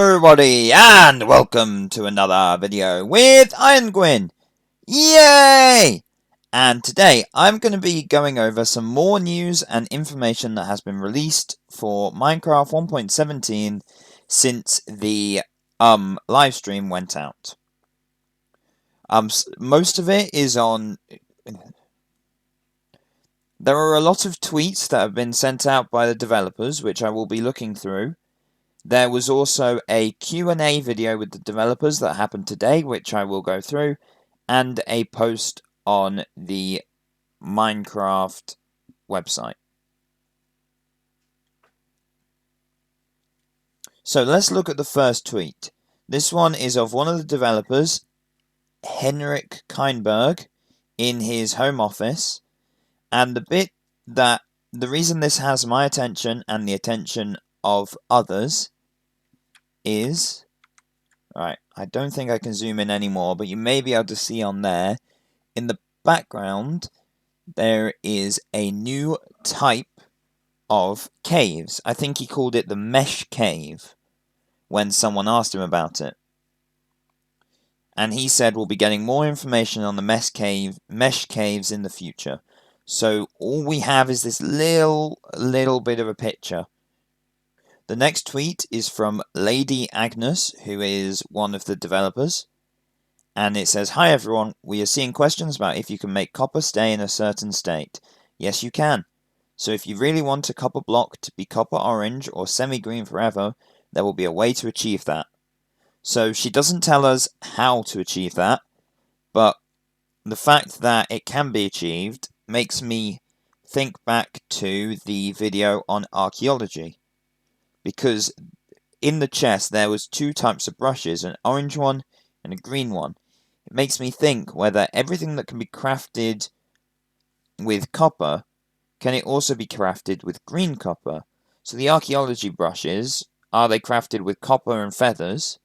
everybody, and welcome to another video with ironguin. Yay! And today I'm going to be going over some more news and information that has been released for Minecraft 1.17 since the live stream went out. Most of it is on. There are a lot of tweets that have been sent out by the developers, which I will be looking through. There was also a Q&A video with the developers that happened today, which I will go through, and a post on the Minecraft website. So let's look at the first tweet. This one is of one of the developers, Henrik Keinberg, in his home office, and the reason this has my attention and the attention of others is, right, I don't think I can zoom in anymore, but you may be able to see on there, in the background, there is a new type of caves. I think he called it the mesh cave when someone asked him about it. And he said we'll be getting more information on the mesh caves in the future. So all we have is this little bit of a picture. The next tweet is from Lady Agnes, who is one of the developers. And it says, "Hi everyone, we are seeing questions about if you can make copper stay in a certain state. Yes, you can. So if you really want a copper block to be copper orange or semi-green forever, there will be a way to achieve that." So she doesn't tell us how to achieve that, but the fact that it can be achieved makes me think back to the video on archaeology. Because in the chest there was two types of brushes, an orange one and a green one. It makes me think whether everything that can be crafted with copper, can it also be crafted with green copper? So the archaeology brushes, are they crafted with copper and feathers?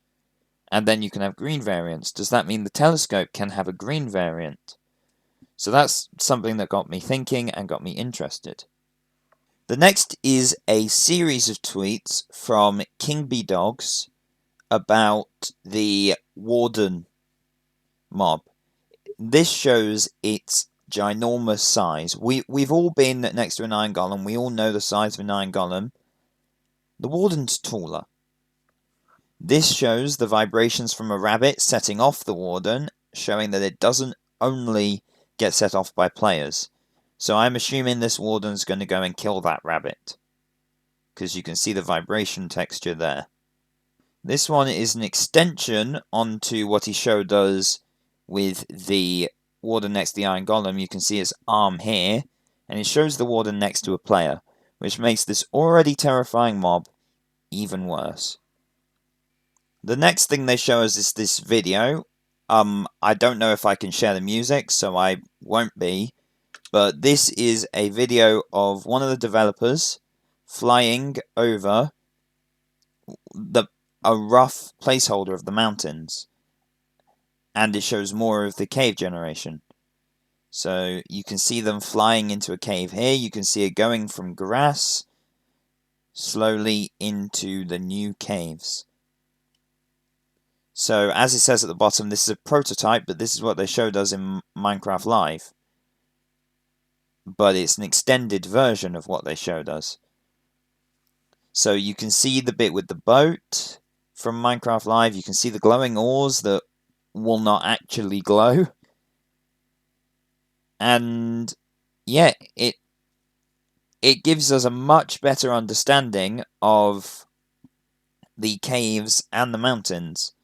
And then you can have green variants. Does that mean the telescope can have a green variant? So that's something that got me thinking and got me interested. The next is a series of tweets from King Bee Dogs about the Warden mob. This shows its ginormous size. We've all been next to an iron golem. We all know the size of an iron golem. The Warden's taller. This shows the vibrations from a rabbit setting off the Warden, showing that it doesn't only get set off by players. So I'm assuming this Warden's going to go and kill that rabbit, because you can see the vibration texture there. This one is an extension onto what he showed us with the Warden next to the Iron Golem. You can see its arm here, and it shows the Warden next to a player, which makes this already terrifying mob even worse. The next thing they show us is this video. I don't know if I can share the music, so I won't be. But this is a video of one of the developers flying over a rough placeholder of the mountains. And it shows more of the cave generation. So you can see them flying into a cave here. You can see it going from grass slowly into the new caves. So as it says at the bottom, this is a prototype, but this is what they showed us in Minecraft Live. But it's an extended version of what they showed us. So you can see the bit with the boat from Minecraft Live. You can see the glowing ores that will not actually glow. And yeah, it gives us a much better understanding of the caves and the mountains.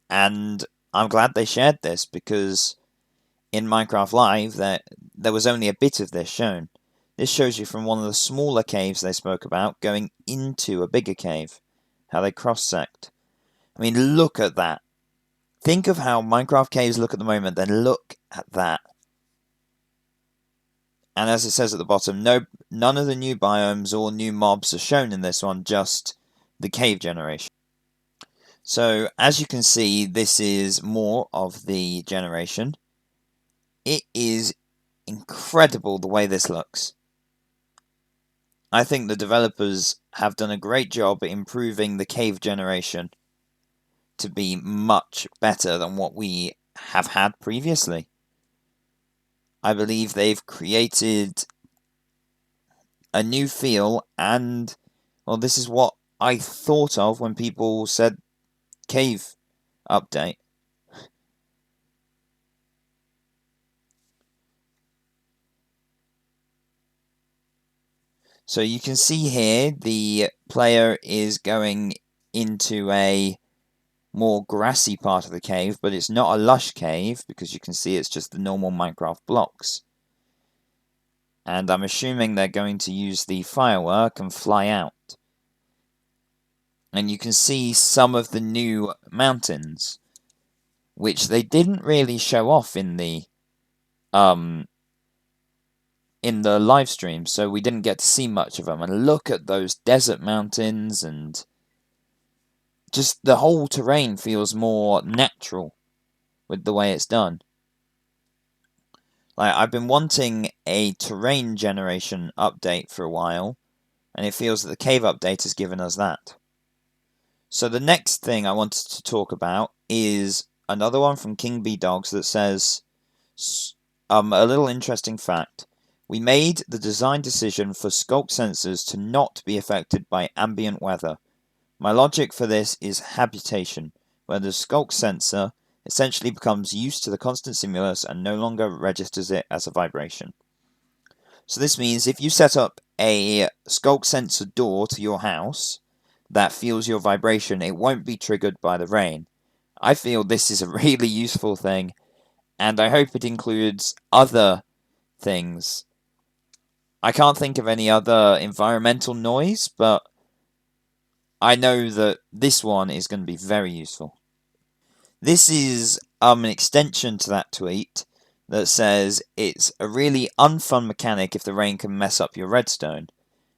And I'm glad they shared this, because in Minecraft Live, there was only a bit of this shown. This shows you from one of the smaller caves they spoke about, going into a bigger cave. How they cross-sect. I mean, look at that. Think of how Minecraft caves look at the moment, then look at that. And as it says at the bottom, none of the new biomes or new mobs are shown in this one, just the cave generation. So, as you can see, this is more of the generation. It is incredible the way this looks. I think the developers have done a great job at improving the cave generation to be much better than what we have had previously. I believe they've created a new feel, and well, this is what I thought of when people said cave update. So you can see here the player is going into a more grassy part of the cave, but it's not a lush cave because you can see it's just the normal Minecraft blocks. And I'm assuming they're going to use the firework and fly out. And you can see some of the new mountains, which they didn't really show off um in the live stream, so we didn't get to see much of them. And look at those desert mountains, and just the whole terrain feels more natural with the way it's done. Like, I've been wanting a terrain generation update for a while, and it feels that the cave update has given us that. So the next thing I wanted to talk about is another one from King B Dogs that says, a little interesting fact. We made the design decision for sculk sensors to not be affected by ambient weather. My logic for this is habitation, where the sculk sensor essentially becomes used to the constant stimulus and no longer registers it as a vibration. So this means if you set up a sculk sensor door to your house that feels your vibration, it won't be triggered by the rain. I feel this is a really useful thing, and I hope it includes other things. I can't think of any other environmental noise, but I know that this one is going to be very useful. This is an extension to that tweet that says it's a really unfun mechanic if the rain can mess up your redstone.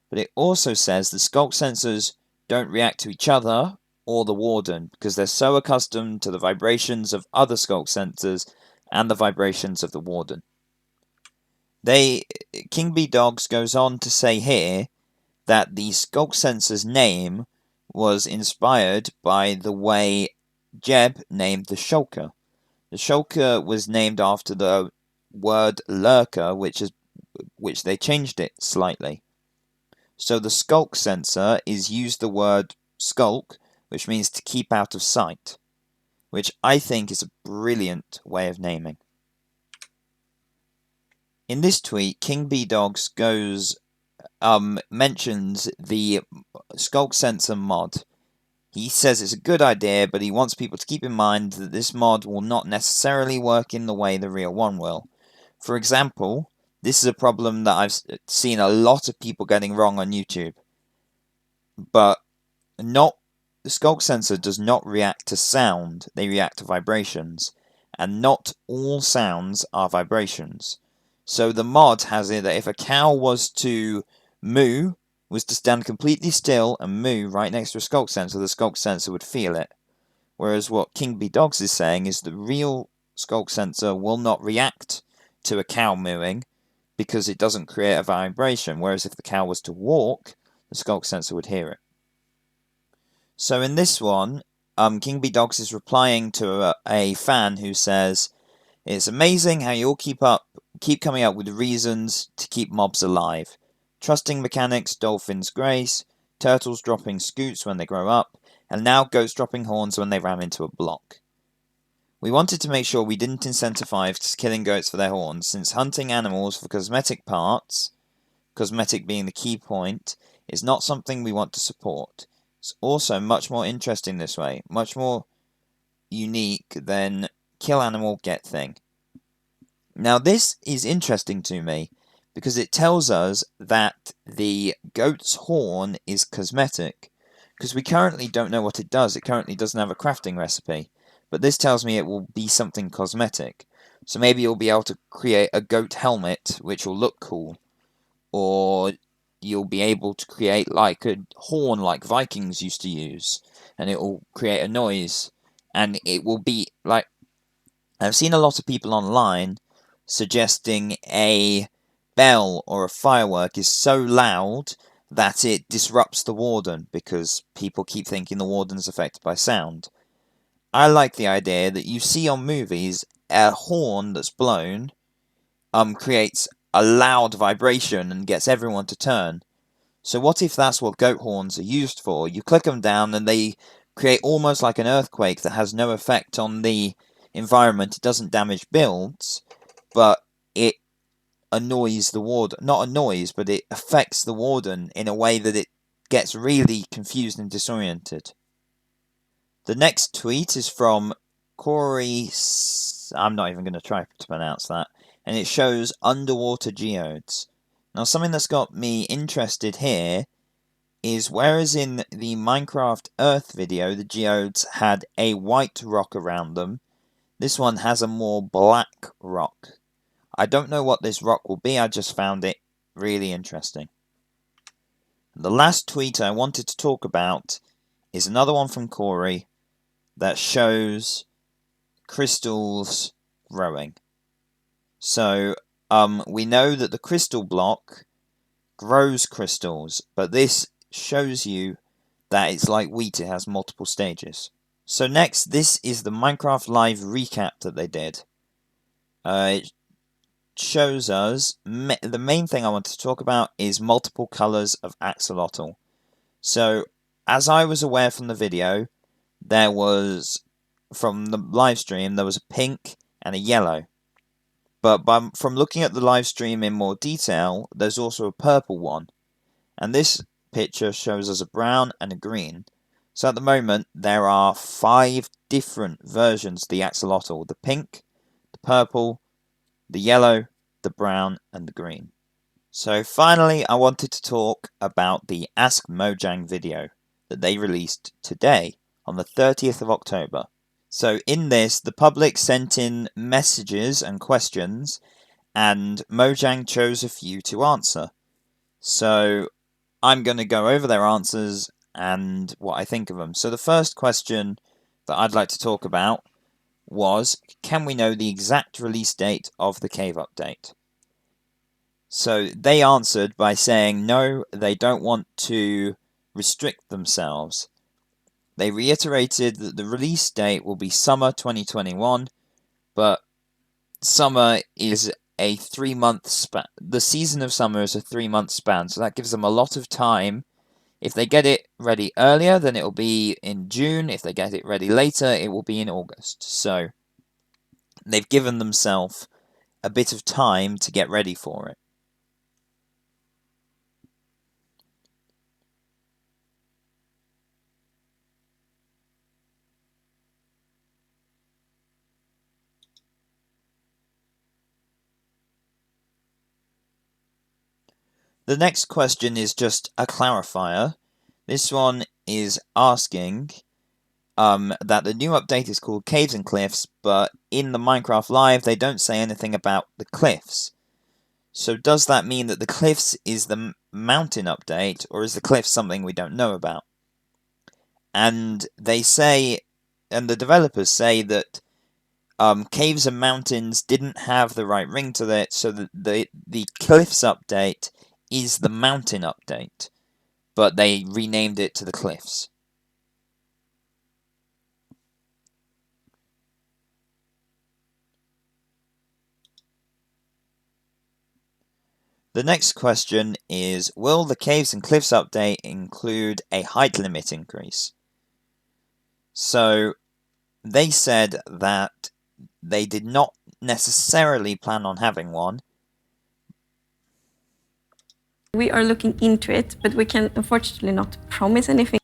But it also says the sculk sensors don't react to each other or the warden because they're so accustomed to the vibrations of other sculk sensors and the vibrations of the warden. King B Dogs goes on to say here that the sculk sensor's name was inspired by the way Jeb named the shulker. The shulker was named after the word lurker, which they changed it slightly. So the sculk sensor is used the word skulk, which means to keep out of sight, which I think is a brilliant way of naming. In this tweet, King B Dogs mentions the sculk sensor mod. He says it's a good idea, but he wants people to keep in mind that this mod will not necessarily work in the way the real one will. For example, this is a problem that I've seen a lot of people getting wrong on YouTube. But the sculk sensor does not react to sound, they react to vibrations. And not all sounds are vibrations. So the mod has it that if a cow was to moo, was to stand completely still and moo right next to a sculk sensor, the sculk sensor would feel it. Whereas what King B Dogs is saying is the real sculk sensor will not react to a cow mooing because it doesn't create a vibration, whereas if the cow was to walk, the sculk sensor would hear it. So in this one, King B Dogs is replying to a fan who says, "It's amazing how you all keep coming up with reasons to keep mobs alive. Trusting mechanics, dolphins grace, turtles dropping scoots when they grow up, and now goats dropping horns when they ram into a block. We wanted to make sure we didn't incentivize killing goats for their horns, since hunting animals for cosmetic parts, cosmetic being the key point, is not something we want to support. It's also much more interesting this way, much more unique than kill animal, get thing." Now this is interesting to me, because it tells us that the goat's horn is cosmetic, because we currently don't know what it does. It currently doesn't have a crafting recipe, but this tells me it will be something cosmetic. So maybe you'll be able to create a goat helmet, which will look cool, or you'll be able to create like a horn like Vikings used to use, and it will create a noise, and it will be like, I've seen a lot of people online suggesting a bell or a firework is so loud that it disrupts the warden because people keep thinking the warden's affected by sound. I like the idea that you see on movies a horn that's blown creates a loud vibration and gets everyone to turn. So what if that's what goat horns are used for? You click them down and they create almost like an earthquake that has no effect on the environment. It doesn't damage builds, but it annoys the warden. Not annoys, but it affects the warden in a way that it gets really confused and disoriented. The next tweet is from Corey. I'm not even going to try to pronounce that. And it shows underwater geodes. Now, something that's got me interested here is whereas in the Minecraft Earth video, the geodes had a white rock around them, this one has a more black rock. I don't know what this rock will be, I just found it really interesting. The last tweet I wanted to talk about is another one from Corey that shows crystals growing. So, we know that the crystal block grows crystals, but this shows you that it's like wheat, it has multiple stages. So next, this is the Minecraft Live recap that they did. It shows us, the main thing I want to talk about is multiple colours of axolotl. So, as I was aware from the video, there was, from the live stream, there was a pink and a yellow. But from looking at the live stream in more detail, there's also a purple one. And this picture shows us a brown and a green. So at the moment, there are 5 different versions of the axolotl. The pink, the purple, the yellow, the brown, and the green. So finally, I wanted to talk about the Ask Mojang video that they released today, on the 30th of October. So in this, the public sent in messages and questions, and Mojang chose a few to answer. So I'm going to go over their answers and what I think of them. So the first question that I'd like to talk about was, can we know the exact release date of the cave update? So they answered by saying no, they don't want to restrict themselves. They reiterated that the release date will be summer 2021, but summer is a 3-month span. The season of summer is a 3-month span, so that gives them a lot of time. If they get it ready earlier, then it will be in June. If they get it ready later, it will be in August. So they've given themselves a bit of time to get ready for it. The next question is just a clarifier. This one is asking that the new update is called Caves and Cliffs, but in the Minecraft Live, they don't say anything about the cliffs. So does that mean that the cliffs is the mountain update, or is the cliffs something we don't know about? And they say, and the developers say that caves and mountains didn't have the right ring to it, so that the cliffs update is the mountain update, but they renamed it to the cliffs. The next question is, will the Caves and Cliffs update include a height limit increase? So, they said that they did not necessarily plan on having one. We are looking into it, but we can unfortunately not promise anything.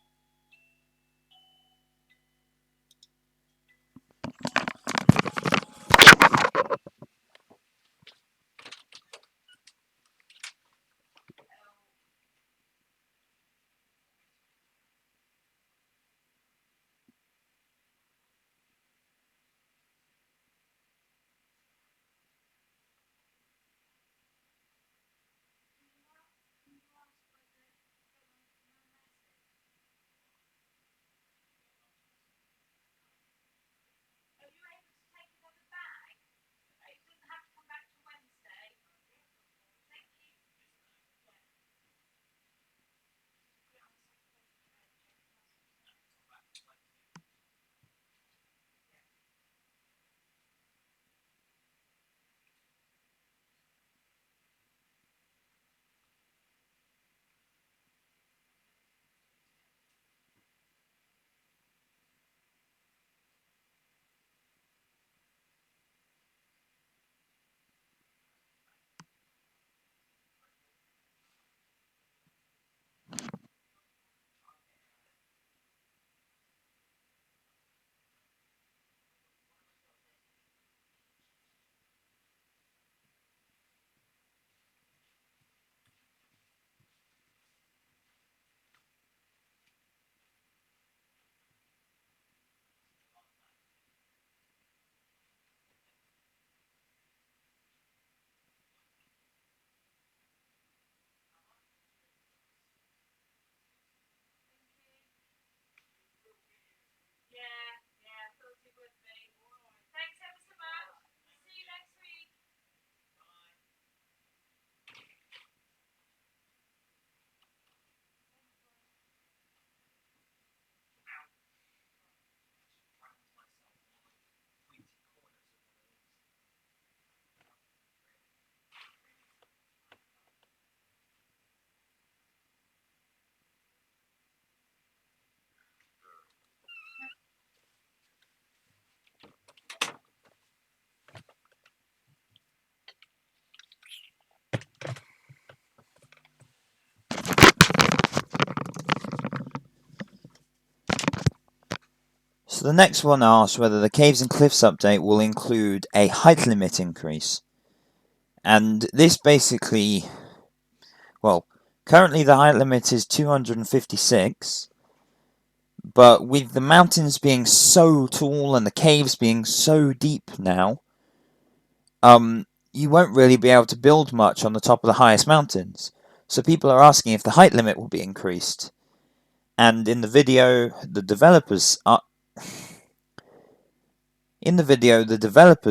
So the next one asks whether the Caves and Cliffs update will include a height limit increase. And this basically, well, currently the height limit is 256, but with the mountains being so tall and the caves being so deep now, you won't really be able to build much on the top of the highest mountains. So people are asking if the height limit will be increased. And in the video, the developers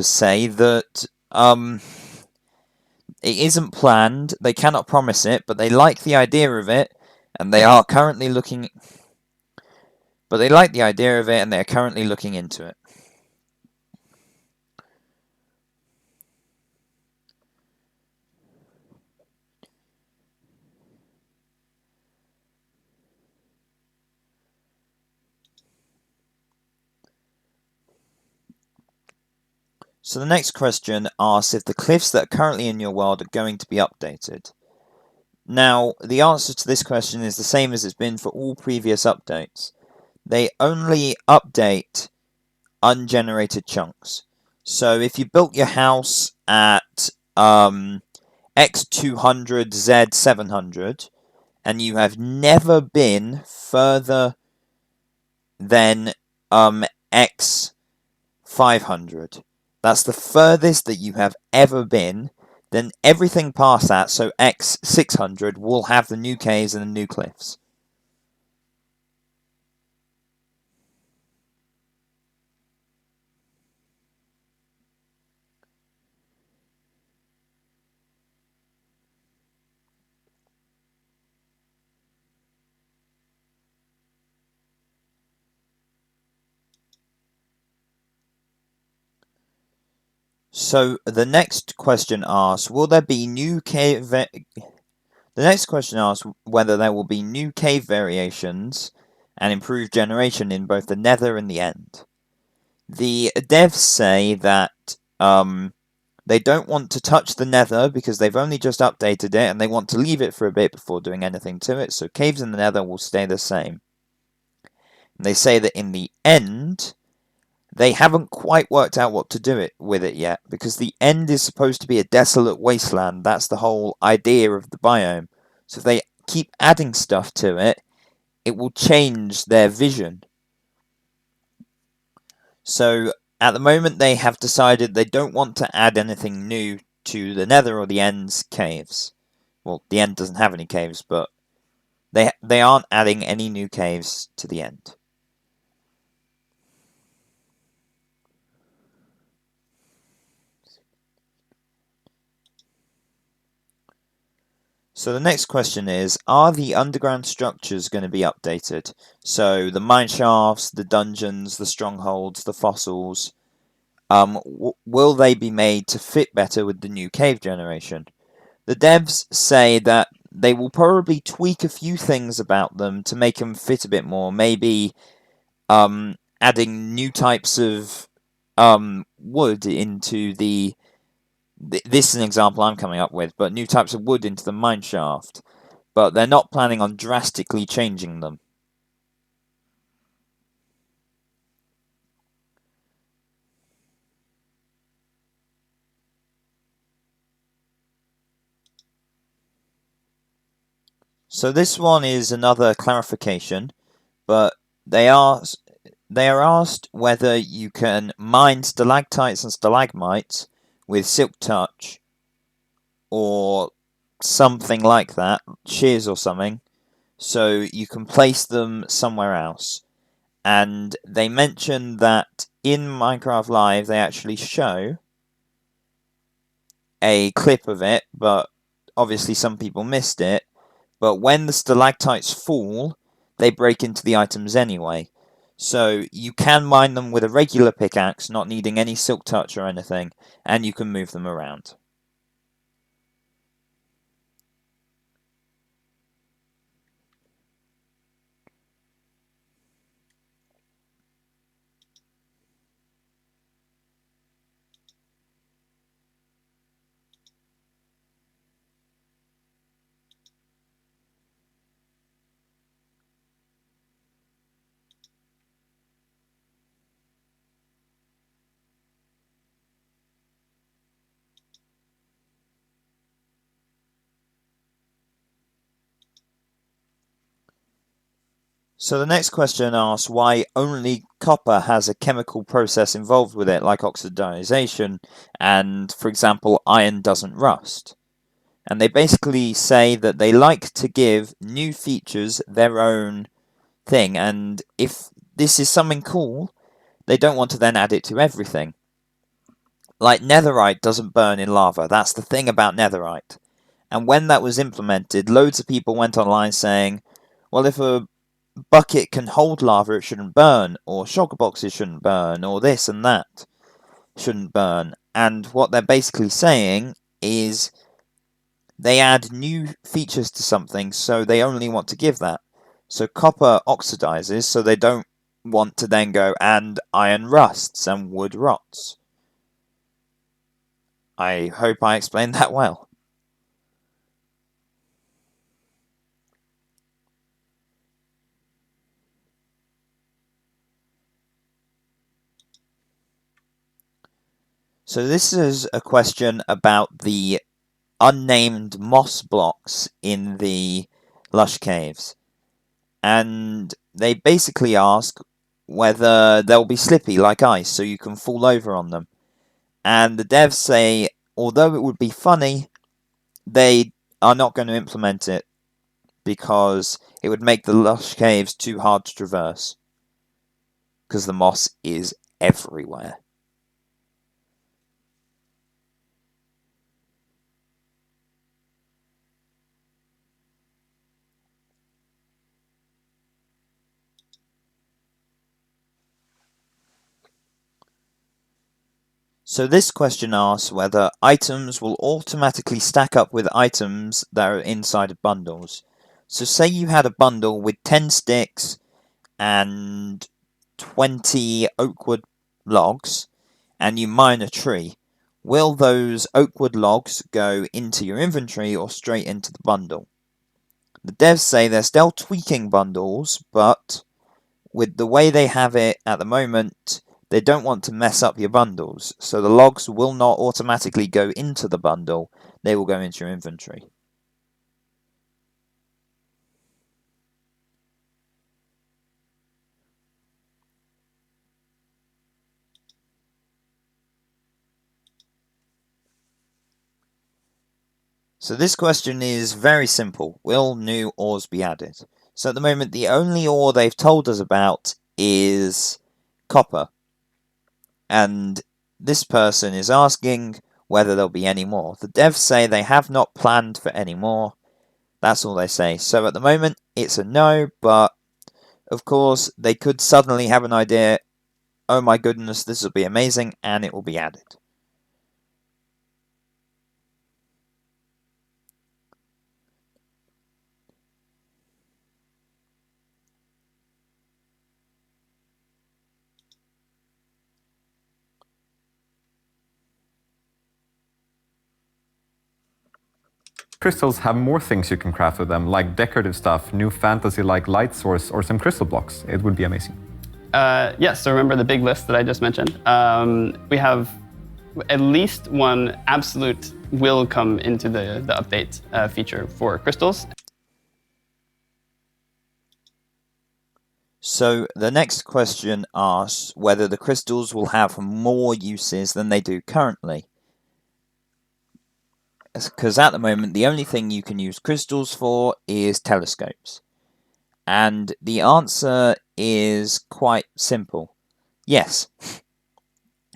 say that it isn't planned, they cannot promise it, but they like the idea of it, and they are currently looking. But they like the idea of it, and they are currently looking into it. So the next question asks if the cliffs that are currently in your world are going to be updated. Now, the answer to this question is the same as it's been for all previous updates. They only update ungenerated chunks. So if you built your house at X200, Z700, and you have never been further than X500, that's the furthest that you have ever been, then everything past that, so X600, will have the new caves and the new cliffs. So the next question asks, will there be new cave? The next question asks whether there will be new cave variations and improved generation in both the Nether and the End. The devs say that they don't want to touch the Nether because they've only just updated it, and they want to leave it for a bit before doing anything to it. So caves in the Nether will stay the same. And they say that in the End, they haven't quite worked out what to do with it yet, because the End is supposed to be a desolate wasteland. That's the whole idea of the biome. So if they keep adding stuff to it, it will change their vision. So at the moment they have decided they don't want to add anything new to the Nether or the End's caves. Well, the End doesn't have any caves, but they aren't adding any new caves to the End. So the next question is, are the underground structures going to be updated? So the mine shafts, the dungeons, the strongholds, the fossils, will they be made to fit better with the new cave generation? The devs say that they will probably tweak a few things about them to make them fit a bit more. Maybe adding new types of wood into the... This is an example I'm coming up with, but new types of wood into the mine shaft. But they're not planning on drastically changing them. So this one is another clarification, but they are asked whether you can mine stalactites and stalagmites with silk touch or something like that, shears or something, so you can place them somewhere else. And they mention that in Minecraft Live they actually show a clip of it, but obviously some people missed it. But when the stalactites fall, they break into the items anyway. So you can mine them with a regular pickaxe, not needing any silk touch or anything, and you can move them around. So the next question asks why only copper has a chemical process involved with it, like oxidization, and, for example, iron doesn't rust. And they basically say that they like to give new features their own thing, and if this is something cool, they don't want to then add it to everything. Like netherite doesn't burn in lava, that's the thing about netherite. And when that was implemented, loads of people went online saying, well, if a bucket can hold lava, it shouldn't burn, or shulker boxes shouldn't burn, or this and that shouldn't burn. And what they're basically saying is they add new features to something, so they only want to give that. So copper oxidizes, so they don't want to then go, and iron rusts and wood rots. I hope I explained that well. So this is a question about the unnamed moss blocks in the lush caves. And they basically ask whether they'll be slippy like ice, so you can fall over on them. And the devs say, although it would be funny, they are not going to implement it because it would make the lush caves too hard to traverse. Because the moss is everywhere. So this question asks whether items will automatically stack up with items that are inside of bundles. So say you had a bundle with 10 sticks and 20 oakwood logs, and you mine a tree. Will those oakwood logs go into your inventory or straight into the bundle? The devs say they're still tweaking bundles, but with the way they have it at the moment, they don't want to mess up your bundles, so the logs will not automatically go into the bundle, they will go into your inventory. So this question is very simple. Will new ores be added? So at the moment, the only ore they've told us about is copper. And this person is asking whether there'll be any more. The devs say they have not planned for any more. That's all they say. So at the moment, it's a no, but of course, they could suddenly have an idea, oh my goodness, this will be amazing, and it will be added. Crystals have more things you can craft with them, like decorative stuff, new fantasy like light source, or some crystal blocks. It would be amazing. Yes, so remember the big list that I just mentioned? We have at least one absolute will come into the update feature for crystals. So the next question asks whether the crystals will have more uses than they do currently. Because at the moment, the only thing you can use crystals for is telescopes. And the answer is quite simple. Yes.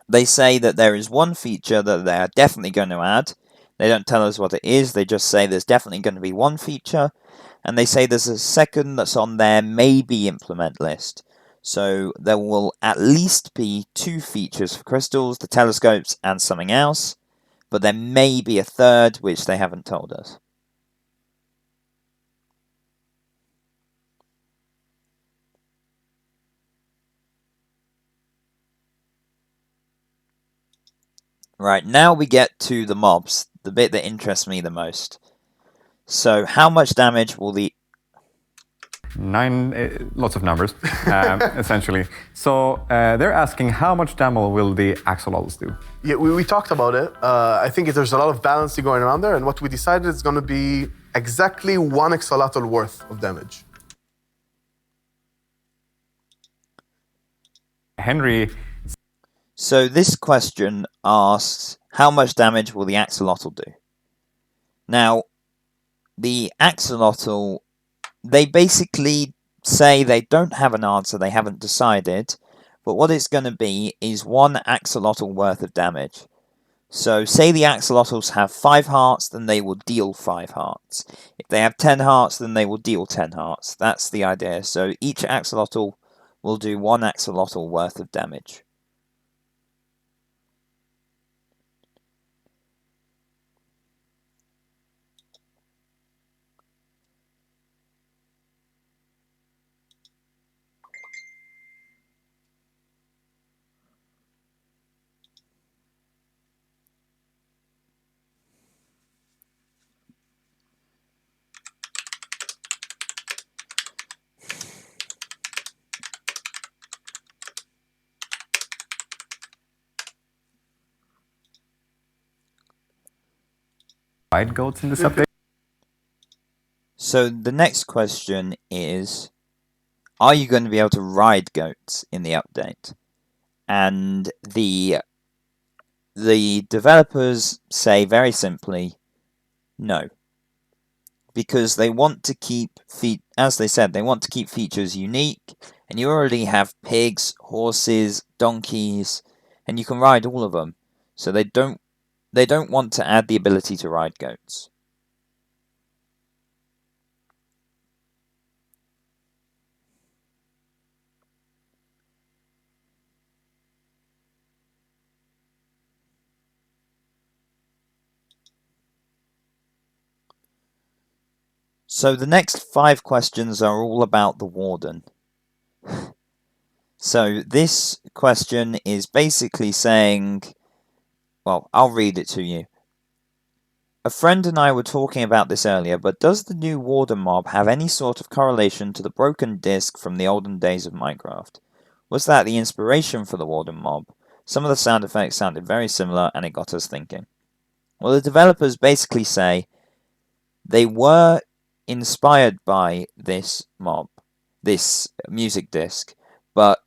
They say that there is one feature that they are definitely going to add. They don't tell us what it is, they just say there's definitely going to be one feature. And they say there's a second that's on their maybe implement list. So there will at least be 2 features for crystals, the telescopes, and something else. But there may be a third, which they haven't told us. Right, now we get to the mobs, the bit that interests me the most. So, how much damage will the... 9, lots of numbers, essentially. So they're asking how much damage will the axolotls do? Yeah, we talked about it. I think there's a lot of balancing going around there, and what we decided is going to be exactly 1 axolotl worth of damage. Henry So this question asks, how much damage will the axolotl do? Now, the axolotl, they basically say they don't have an answer, they haven't decided, but what it's going to be is 1 axolotl worth of damage. So, say the axolotls have 5 hearts, then they will deal 5 hearts. If they have 10 hearts, then they will deal 10 hearts. That's the idea. So, each axolotl will do 1 axolotl worth of damage. ride goats in this update. So, the next question is, are you going to be able to ride goats in the update? And the developers say very simply, no. Because they want to keep, as they said, they want to keep features unique, and you already have pigs, horses, donkeys, and you can ride all of them. So they don't want to add the ability to ride goats. So the next 5 questions are all about the warden. So this question is basically saying, well, I'll read it to you. A friend and I were talking about this earlier, but does the new warden mob have any sort of correlation to the broken disc from the olden days of Minecraft? Was that the inspiration for the warden mob? Some of the sound effects sounded very similar, and it got us thinking. Well, the developers basically say they were inspired by this mob, this music disc, but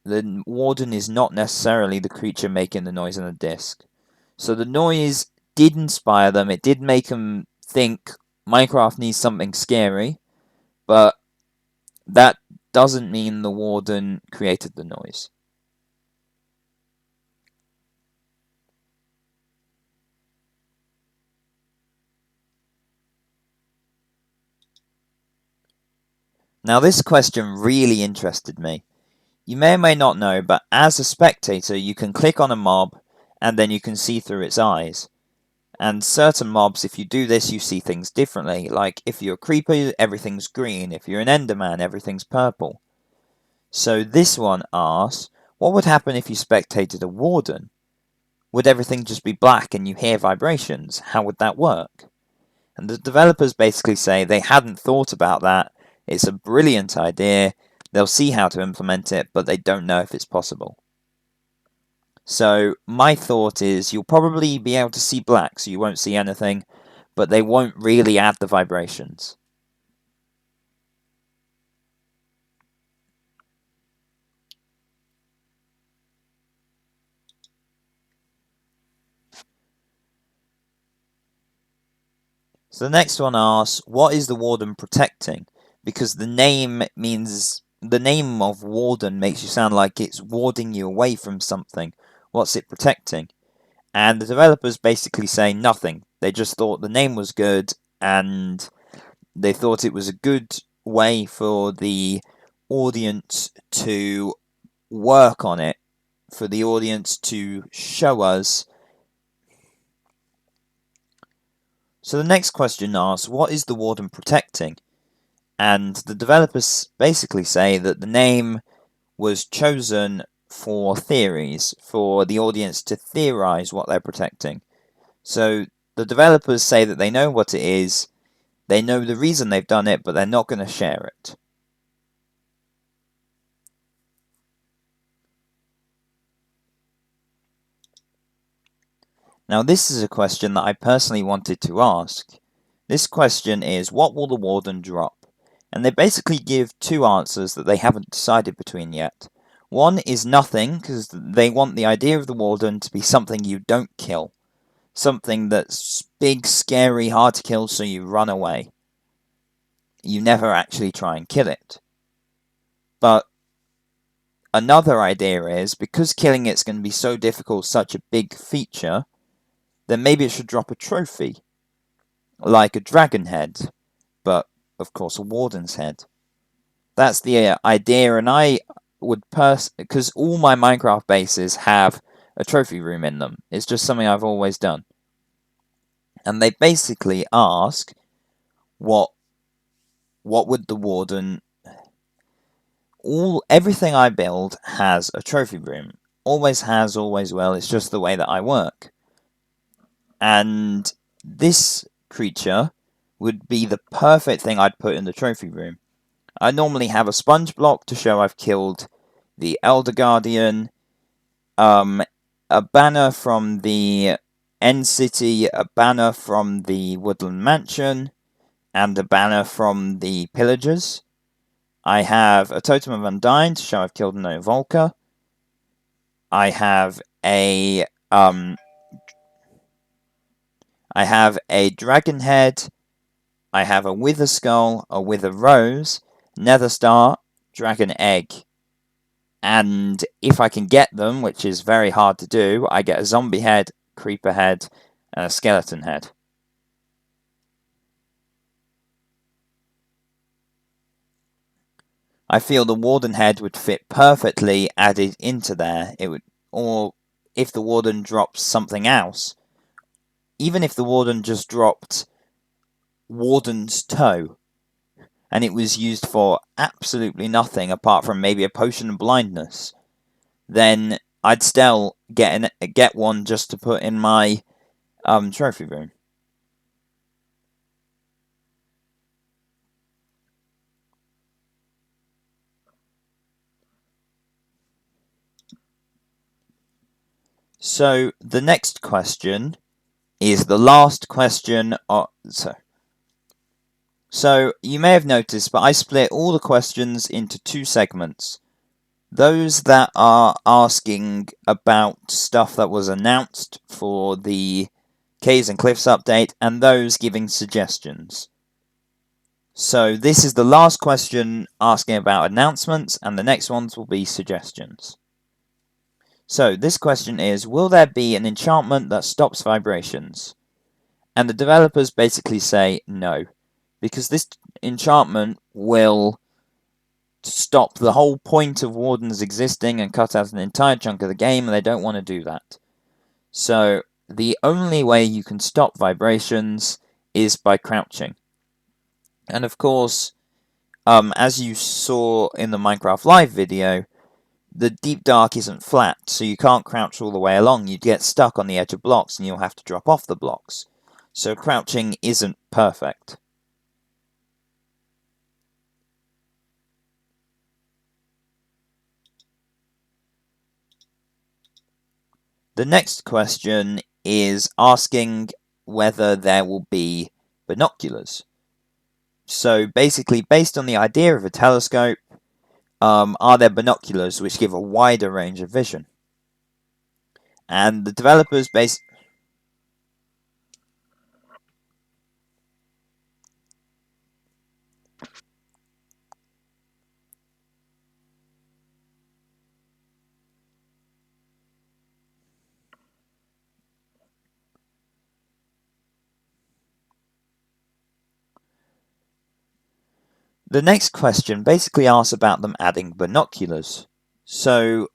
the warden is not necessarily the creature making the noise in the disc. So the noise did inspire them, it did make them think Minecraft needs something scary, but that doesn't mean the warden created the noise. Now this question really interested me. You may or may not know, but as a spectator you can click on a mob and then you can see through its eyes. And certain mobs, if you do this, you see things differently. Like if you're a creeper, everything's green. If you're an enderman, everything's purple. So this one asks, what would happen if you spectated a warden? Would everything just be black and you hear vibrations? How would that work? And the developers basically say they hadn't thought about that. It's a brilliant idea. They'll see how to implement it, but they don't know if it's possible. So my thought is you'll probably be able to see black, so you won't see anything, but they won't really add the vibrations. So the next one asks, what is the warden protecting? Because the name of warden makes you sound like it's warding you away from something. What's it protecting? And the developers basically say nothing. They just thought the name was good, and they thought it was a good way for the audience to work on it, for the audience to show us. So the next question asks, what is the warden protecting? And the developers basically say that the name was chosen for theories, for the audience to theorize what they're protecting. So the developers say that they know what it is, they know the reason they've done it, but they're not going to share it. Now this is a question that I personally wanted to ask. This question is, what will the warden drop? And they basically give 2 answers that they haven't decided between yet. One is nothing, because they want the idea of the Warden to be something you don't kill. Something that's big, scary, hard to kill, so you run away. You never actually try and kill it. But another idea is, because killing it's going to be so difficult, such a big feature, then maybe it should drop a trophy. Like a dragon head, but of course a Warden's head. That's the idea, and I would because all my Minecraft bases have a trophy room in them. It's just something I've always done. And they basically ask, what would the Warden... Everything I build has a trophy room. Always has, always will. It's just the way that I work. And this creature would be the perfect thing I'd put in the trophy room. I normally have a sponge block to show I've killed the Elder Guardian, a banner from the End City, a banner from the Woodland Mansion, and a banner from the Pillagers. I have a Totem of Undying to show I've killed an Volker. I have a Dragon Head. I have a Wither Skull, a Wither Rose, Nether Star, Dragon Egg. And if I can get them, which is very hard to do, I get a Zombie Head, Creeper Head, and a Skeleton Head. I feel the Warden Head would fit perfectly added into there. Or if the Warden drops something else, even if the Warden just dropped Warden's Toe, and it was used for absolutely nothing apart from maybe a potion of blindness, then I'd still get one just to put in my trophy room. So the next question is the last question. So you may have noticed, but I split all the questions into two segments. Those that are asking about stuff that was announced for the Caves and Cliffs update, and those giving suggestions. So this is the last question asking about announcements, and the next ones will be suggestions. So this question is, will there be an enchantment that stops vibrations? And the developers basically say no, because this enchantment will stop the whole point of Wardens existing and cut out an entire chunk of the game, and they don't want to do that. So the only way you can stop vibrations is by crouching. And of course, as you saw in the Minecraft Live video, the Deep Dark isn't flat, so you can't crouch all the way along. You'd get stuck on the edge of blocks and you'll have to drop off the blocks. So crouching isn't perfect. The next question is asking whether there will be binoculars. So basically, based on the idea of a telescope, are there binoculars which give a wider range of vision? And the developers The next question basically asks about them adding binoculars, so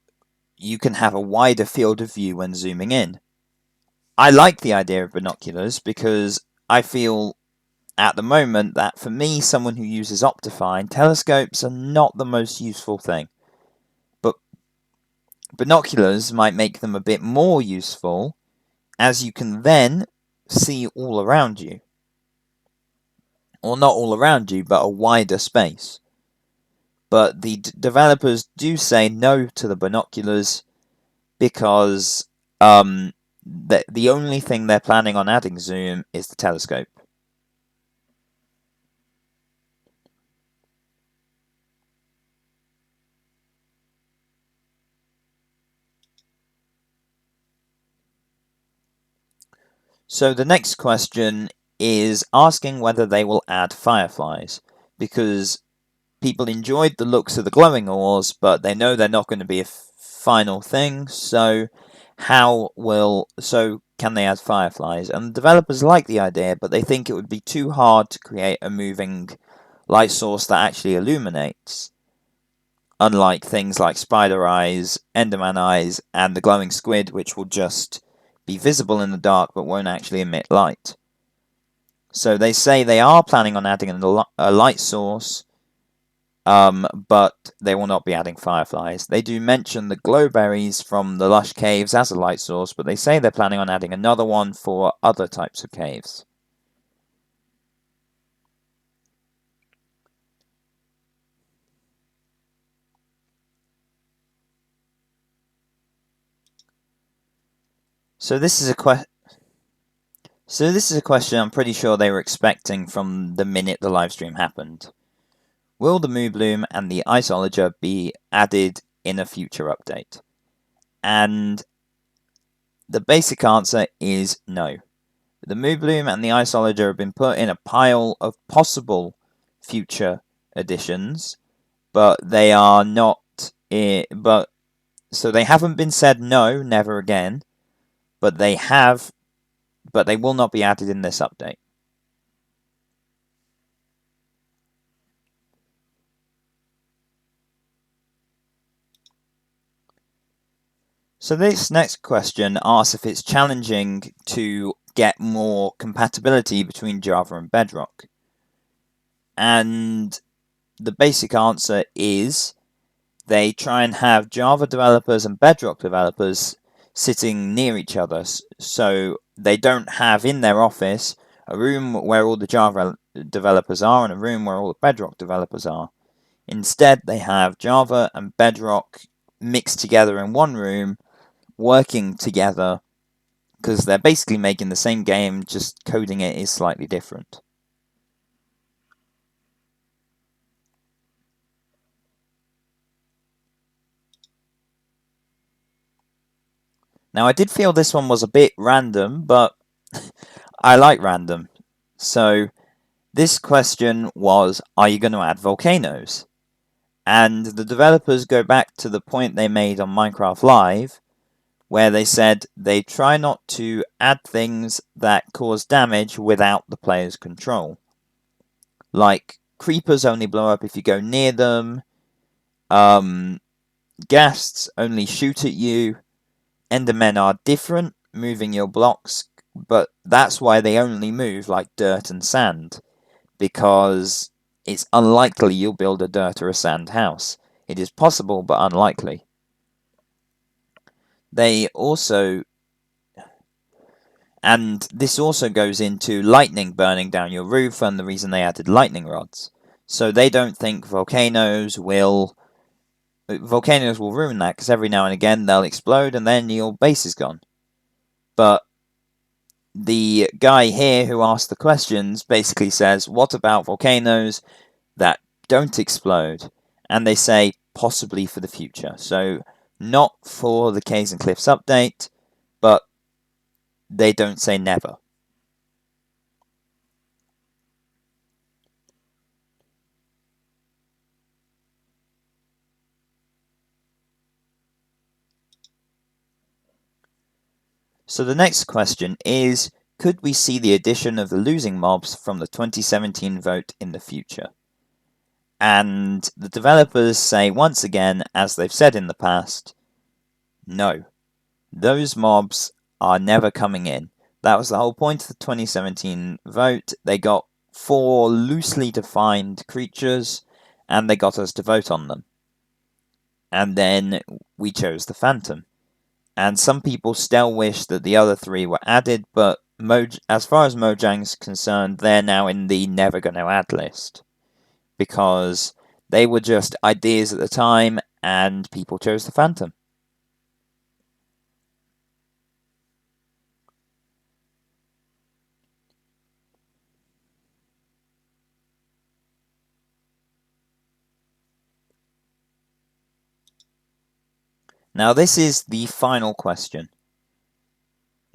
you can have a wider field of view when zooming in. I like the idea of binoculars because I feel at the moment that for me, someone who uses Optifine, telescopes are not the most useful thing. But binoculars might make them a bit more useful, as you can then see all around you. Or not all around you, but a wider space. But the developers do say no to the binoculars because the only thing they're planning on adding zoom is the telescope. So the next question is asking whether they will add fireflies, because people enjoyed the looks of the glowing ores, but they know they're not going to be a final thing, so can they add fireflies? And the developers like the idea, but they think it would be too hard to create a moving light source that actually illuminates, unlike things like spider eyes, enderman eyes, and the glowing squid, which will just be visible in the dark but won't actually emit light. So they say they are planning on adding a light source, but they will not be adding fireflies. They do mention the glowberries from the lush caves as a light source, but they say they're planning on adding another one for other types of caves. So this is a question I'm pretty sure they were expecting from the minute the livestream happened. Will the Moobloom and the Iceologer be added in a future update? And the basic answer is no. The Moobloom and the Iceologer have been put in a pile of possible future additions, but they are not. So they haven't been said no, never again, but they will not be added in this update. So this next question asks if it's challenging to get more compatibility between Java and Bedrock. And the basic answer is they try and have Java developers and Bedrock developers sitting near each other. So they don't have in their office a room where all the Java developers are and a room where all the Bedrock developers are. Instead, they have Java and Bedrock mixed together in one room, working together, because they're basically making the same game, just coding it is slightly different. Now, I did feel this one was a bit random, but I like random. So, this question was, are you going to add volcanoes? And the developers go back to the point they made on Minecraft Live, where they said they try not to add things that cause damage without the player's control. Like, creepers only blow up if you go near them, ghasts only shoot at you, endermen are different, moving your blocks, but that's why they only move like dirt and sand, because it's unlikely you'll build a dirt or a sand house. It is possible, but unlikely. And this also goes into lightning burning down your roof, and the reason they added lightning rods. So they don't think volcanoes will ruin that, because every now and again they'll explode and then your base is gone. But the guy here who asked the questions basically says, what about volcanoes that don't explode? And they say, possibly for the future. So, not for the Caves and Cliffs update, but they don't say never. So the next question is, could we see the addition of the losing mobs from the 2017 vote in the future? And the developers say once again, as they've said in the past, no. Those mobs are never coming in. That was the whole point of the 2017 vote. They got 4 loosely defined creatures, and they got us to vote on them. And then we chose the Phantom. And some people still wish that the other 3 were added, but as far as Mojang's concerned, they're now in the never gonna add list. Because they were just ideas at the time, and people chose the Phantom. Now this is the final question.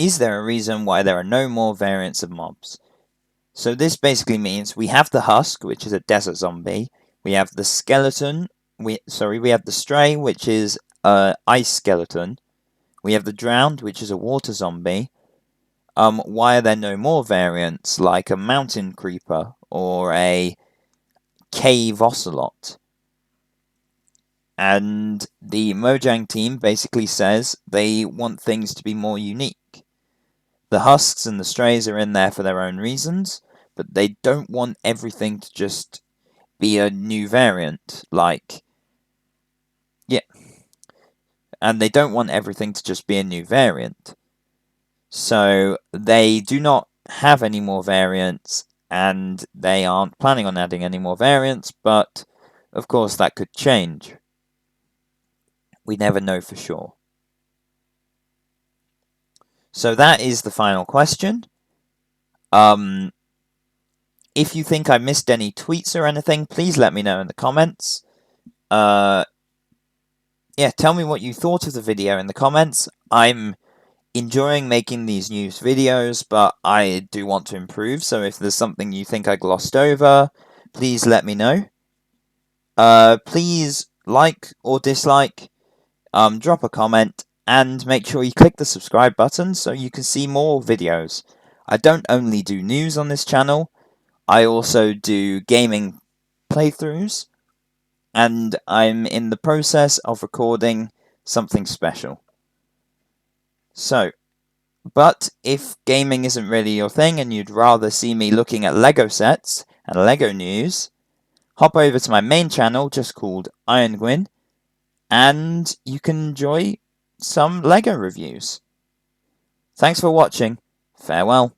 is there a reason why there are no more variants of mobs? So this basically means we have the husk, which is a desert zombie. We have the skeleton. We have the stray, which is a ice skeleton. We have the drowned, which is a water zombie. Why are there no more variants like a mountain creeper or a cave ocelot? And the Mojang team basically says they want things to be more unique. The husks and the strays are in there for their own reasons, but they don't want everything to just be a new variant, and they don't want everything to just be a new variant. So they do not have any more variants, and they aren't planning on adding any more variants, but of course that could change. We never know for sure. So that is the final question. If you think I missed any tweets or anything, please let me know in the comments. Tell me what you thought of the video in the comments. I'm enjoying making these news videos, but I do want to improve, so if there's something you think I glossed over, please let me know. Please like or dislike, drop a comment, and make sure you click the subscribe button so you can see more videos. I don't only do news on this channel, I also do gaming playthroughs, and I'm in the process of recording something special. But if gaming isn't really your thing and you'd rather see me looking at LEGO sets and LEGO news, hop over to my main channel just called ironguin, and you can enjoy some LEGO reviews. Thanks for watching. Farewell.